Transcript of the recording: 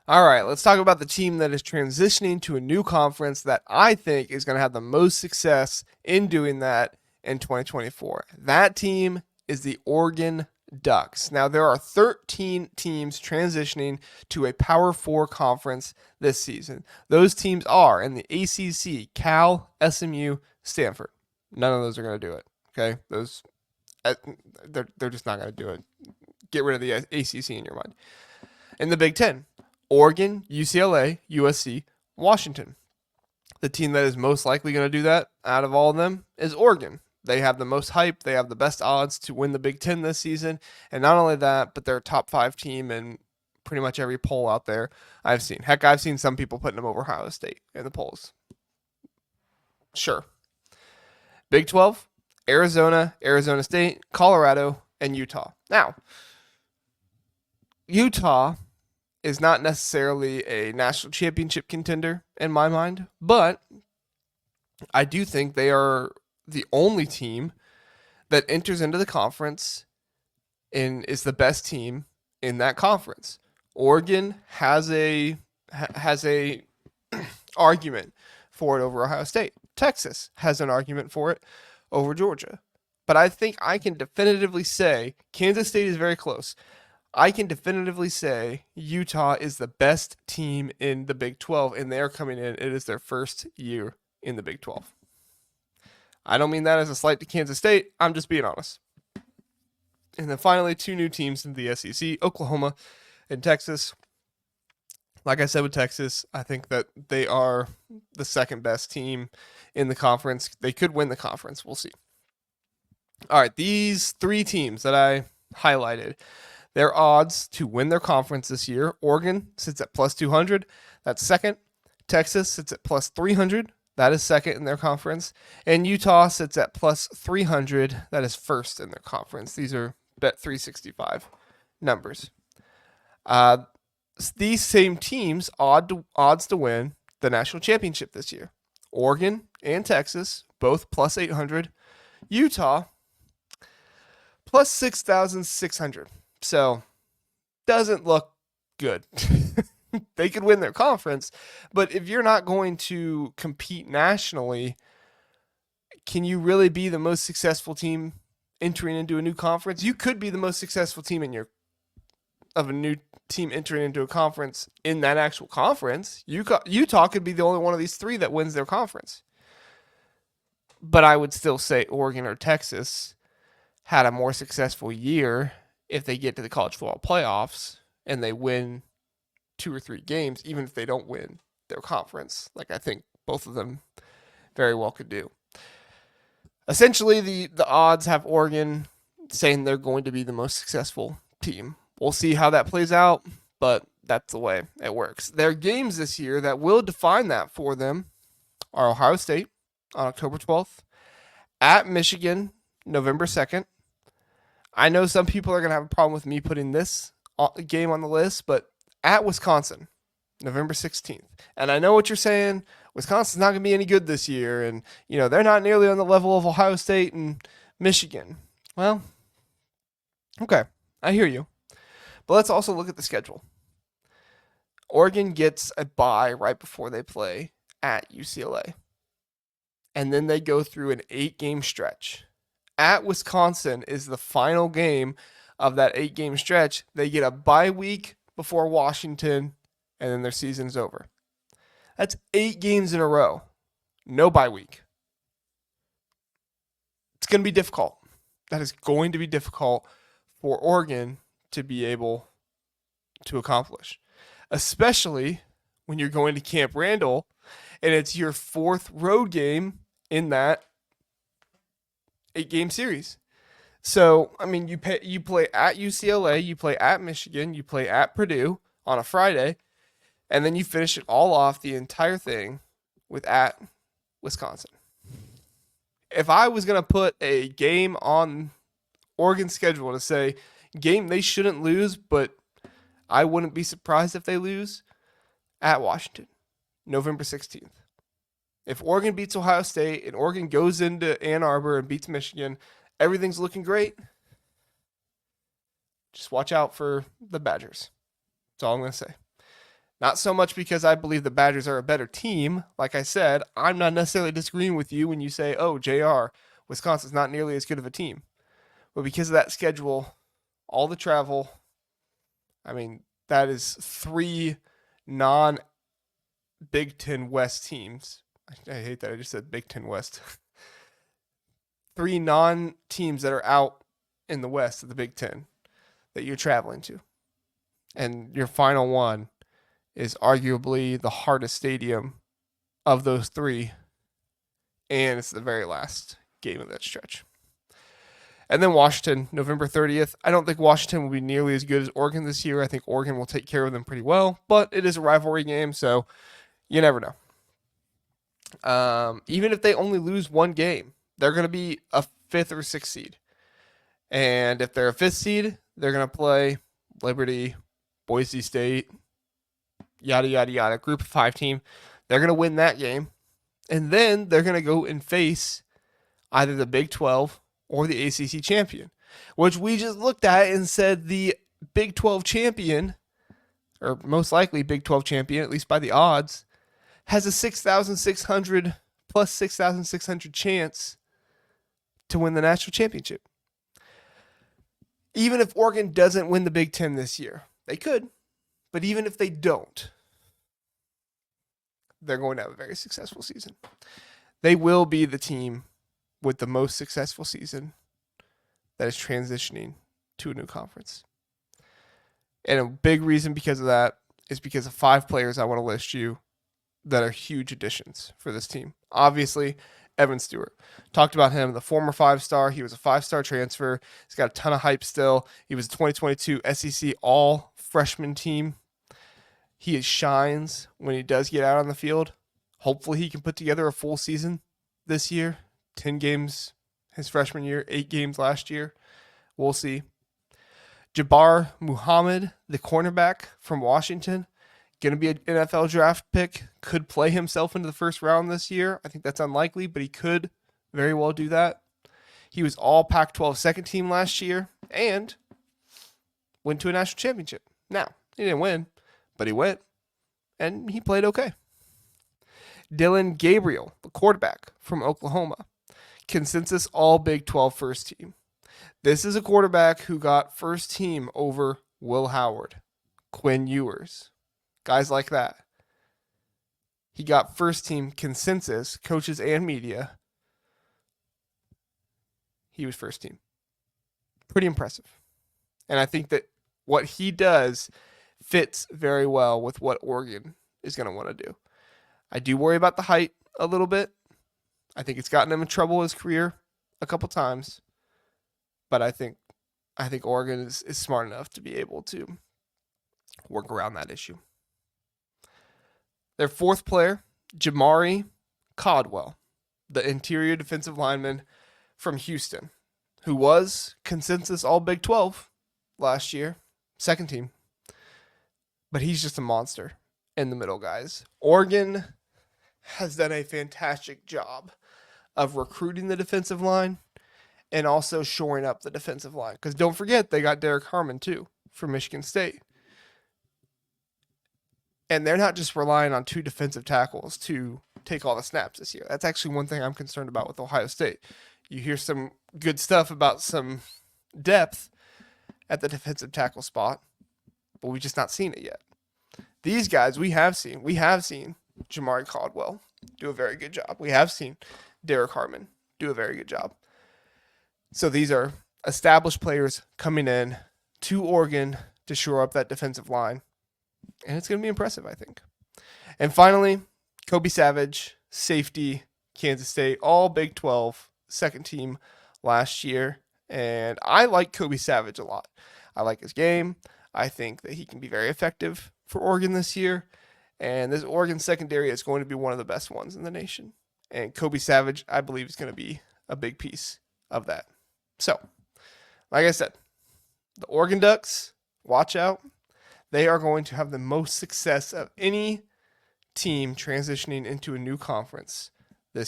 All right, let's talk about the team that is transitioning to a new conference that I think is going to have the most success in doing that in 2024. That team is the Oregon Ducks. Now, there are 13 teams transitioning to a Power Four conference this season. Those teams are in the ACC, Cal, SMU, Stanford. None of those are going to do it. Okay, uh, they're just not going to do it. Get rid of the ACC in your mind. In the Big Ten, Oregon, UCLA, USC, Washington. The team that is most likely going to do that out of all of them is Oregon. They have the most hype. They have the best odds to win the Big Ten this season. And not only that, but they're a top five team in pretty much every poll out there I've seen. Heck, I've seen some people putting them over Ohio State in the polls. Sure. Big 12, Arizona, Arizona State, Colorado, and Utah. Now, Utah is not necessarily a national championship contender in my mind, but I do think they are the only team that enters into the conference and is the best team in that conference. Oregon has a argument for it over Ohio State. Texas has an argument for it over Georgia. But I think I can definitively say Kansas State is very close. I can definitively say Utah is the best team in the Big 12, and they're coming in. It is their first year in the Big 12. I don't mean that as a slight to Kansas State. I'm just being honest. And then finally, two new teams in the SEC, Oklahoma and Texas. Like I said with Texas, I think that they are the second best team in the conference. They could win the conference. We'll see. All right, these three teams that I highlighted, their odds to win their conference this year: Oregon sits at plus 200. That's second. Texas sits at plus 300. That is second in their conference. And Utah sits at plus 300. That is first in their conference. These are bet 365 numbers. These same teams odds to win the national championship this year: Oregon and Texas, both plus 800. Utah plus 6,600. So doesn't look good. They could win their conference, but if you're not going to compete nationally, can you really be the most successful team entering into a new conference? You could be the most successful team of a new team entering into a conference in that actual conference. Utah could be the only one of these three that wins their conference. But I would still say Oregon or Texas had a more successful year if they get to the college football playoffs and they win 2 or 3 games, even if they don't win their conference, like I think both of them very well could do. Essentially, the odds have Oregon saying they're going to be the most successful team. We'll see how that plays out, but that's the way it works. Their games this year that will define that for them are Ohio State on October 12th, at Michigan November 2nd. I know some people are going to have a problem with me putting this game on the list, but at Wisconsin, November 16th. And I know what you're saying. Wisconsin's not going to be any good this year. And, they're not nearly on the level of Ohio State and Michigan. Well, okay, I hear you. But let's also look at the schedule. Oregon gets a bye right before they play at UCLA. And then they go through an 8-game stretch. At Wisconsin is the final game of that 8-game stretch. They get a bye week before Washington, and then their season's over. That's 8 games in a row. No bye week. It's going to be difficult. That is going to be difficult for Oregon to be able to accomplish, especially when you're going to Camp Randall and it's your 4th road game in that 8-game series. So, I mean, you play at UCLA, you play at Michigan, you play at Purdue on a Friday, and then you finish it all off, the entire thing, with at Wisconsin. If I was going to put a game on Oregon's schedule to say game they shouldn't lose, but I wouldn't be surprised if they lose, at Washington, November 16th. If Oregon beats Ohio State and Oregon goes into Ann Arbor and beats Michigan, everything's looking great. Just watch out for the Badgers. That's all I'm going to say. Not so much because I believe the Badgers are a better team. Like I said, I'm not necessarily disagreeing with you when you say, oh, JR, Wisconsin's not nearly as good of a team. But because of that schedule, all the travel, I mean, that is 3 non Big Ten West teams. I hate that I just said Big Ten West. 3 non teams that are out in the West of the Big Ten that you're traveling to. And your final one is arguably the hardest stadium of those 3. And it's the very last game of that stretch. And then Washington, November 30th. I don't think Washington will be nearly as good as Oregon this year. I think Oregon will take care of them pretty well, but it is a rivalry game, so you never know. Even if they only lose one game, they're going to be a 5th or 6th seed. And if they're a 5th seed, they're going to play Liberty, Boise State, yada, yada, yada, group of 5 team. They're going to win that game. And then they're going to go and face either the Big 12 or the ACC champion, which we just looked at and said the Big 12 champion, or most likely Big 12 champion, at least by the odds, has a 6,600 plus 6,600 chance to win the national championship. Even if Oregon doesn't win the Big Ten this year, they could, but even if they don't, they're going to have a very successful season. They will be the team with the most successful season that is transitioning to a new conference. And a big reason because of that is because of 5 players I want to list you that are huge additions for this team. Obviously, Evan Stewart. Talked about him, the former 5-star. He was a 5-star transfer. He's got a ton of hype still. He was a 2022 SEC all-freshman team. He shines when he does get out on the field. Hopefully he can put together a full season this year. 10 games his freshman year, 8 games last year. We'll see. Jabbar Muhammad, the cornerback from Washington, going to be an NFL draft pick. Could play himself into the first round this year. I think that's unlikely, but he could very well do that. He was all Pac-12 second team last year and went to a national championship. Now, he didn't win, but he went, and he played okay. Dylan Gabriel, the quarterback from Oklahoma. Consensus all Big 12 first team. This is a quarterback who got first team over Will Howard, Quinn Ewers, guys like that. He got first team consensus, coaches and media. He was first team. Pretty impressive. And I think that what he does fits very well with what Oregon is going to want to do. I do worry about the height a little bit. I think it's gotten him in trouble in his career a couple times. But I think Oregon is smart enough to be able to work around that issue. Their 4th player, Jamari Caldwell, the interior defensive lineman from Houston, who was consensus all Big 12 last year, second team. But he's just a monster in the middle, guys. Oregon has done a fantastic job of recruiting the defensive line and also shoring up the defensive line. Because don't forget, they got Derek Harmon, too, from Michigan State. And they're not just relying on 2 defensive tackles to take all the snaps this year. That's actually one thing I'm concerned about with Ohio State. You hear some good stuff about some depth at the defensive tackle spot, but we've just not seen it yet. These guys we have seen Jamari Caldwell do a very good job. We have seen Derek Harmon do a very good job. So these are established players coming in to Oregon to shore up that defensive line. And it's going to be impressive, I think. And finally, Kobe Savage, safety, Kansas State, all Big 12, second team last year. And I like Kobe Savage a lot. I like his game. I think that he can be very effective for Oregon this year. And this Oregon secondary is going to be one of the best ones in the nation. And Kobe Savage, I believe, is going to be a big piece of that. So, like I said, the Oregon Ducks, watch out. They are going to have the most success of any team transitioning into a new conference